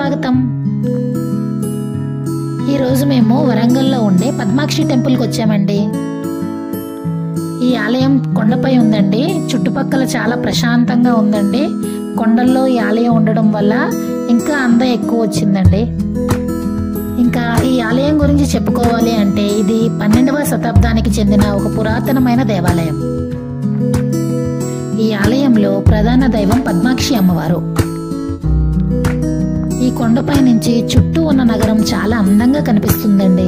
స్వాగతం. ఈరోజు మేము వరంగల్లో ఉండే పద్మాక్షి టెంపుల్కి వచ్చామండి. ఈ ఆలయం కొండపై ఉందండి. చుట్టుపక్కల చాలా ప్రశాంతంగా ఉందండి. కొండల్లో ఈ ఆలయం ఉండడం వల్ల ఇంకా అందం ఎక్కువ వచ్చిందండి. ఇంకా ఈ ఆలయం గురించి చెప్పుకోవాలి అంటే ఇది 12వ శతాబ్దానికి చెందిన ఒక పురాతనమైన దేవాలయం. ఈ ఆలయంలో ప్రధాన దైవం పద్మాక్షి అమ్మవారు. ఈ కొండపై నుంచి చుట్టూ ఉన్న నగరం చాలా అందంగా కనిపిస్తుందండి.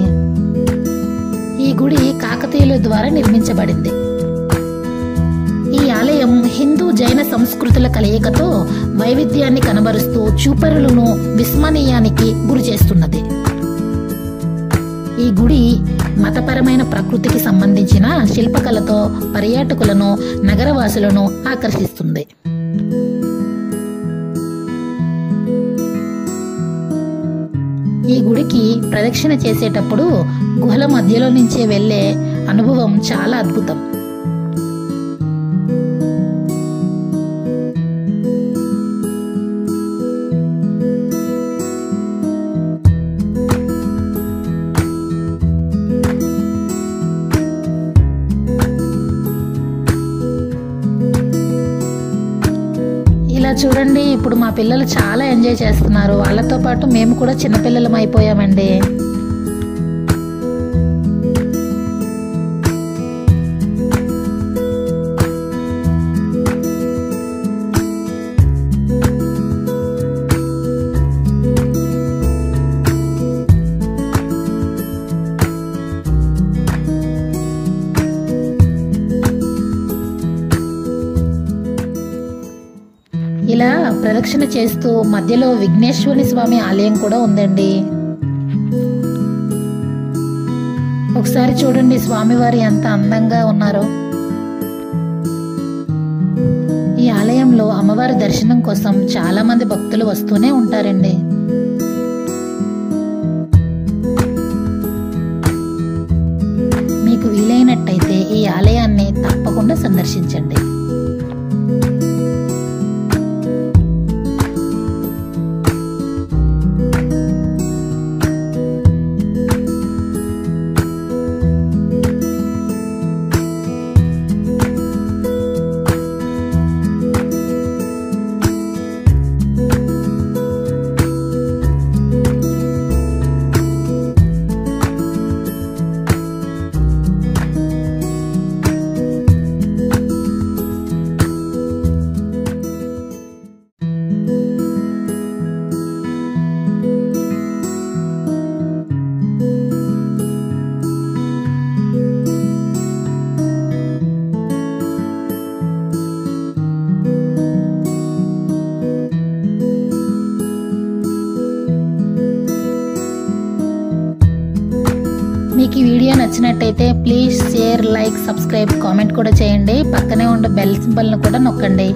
ఈ గుడి కాకతీయుల ద్వారా నిర్మించబడింది. ఈ ఆలయం హిందూ జైన సంస్కృతుల కలయికతో వైవిధ్యాన్ని కనబరుస్తూ చూపరులను విస్మనీయానికి గురి చేస్తున్నది. ఈ గుడి మతపరమైన ప్రకృతికి సంబంధించిన శిల్పకళతో పర్యాటకులను నగరవాసులను ఆకర్షిస్తుంది. ఈ గుడికి ప్రదక్షిణ చేసేటప్పుడు గుహల మధ్యలో నుంచే వెళ్లే అనుభవం చాలా అద్భుతం. ఇలా చూడండి, ఇప్పుడు మా పిల్లలు చాలా ఎంజాయ్ చేస్తున్నారు. వాళ్ళతో పాటు మేము కూడా చిన్నపిల్లలం అయిపోయామండి. ఇలా ప్రదక్షిణ చేస్తూ మధ్యలో విఘ్నేశ్వరుని స్వామి ఆలయం కూడా ఉందండి. ఒకసారి చూడండి స్వామివారి ఎంత అందంగా ఉన్నారో. ఈ ఆలయంలో అమ్మవారి దర్శనం కోసం చాలా మంది భక్తులు వస్తూనే ఉంటారండి. మీకు వీలైనట్టయితే ఈ ఆలయాన్ని తప్పకుండా సందర్శించండి. మీకు ఈ వీడియో నచ్చినట్టయితే please share, like, subscribe, comment కూడా చేయండి. పక్కనే ఉండే బెల్ సింబల్ను కూడా నొక్కండి.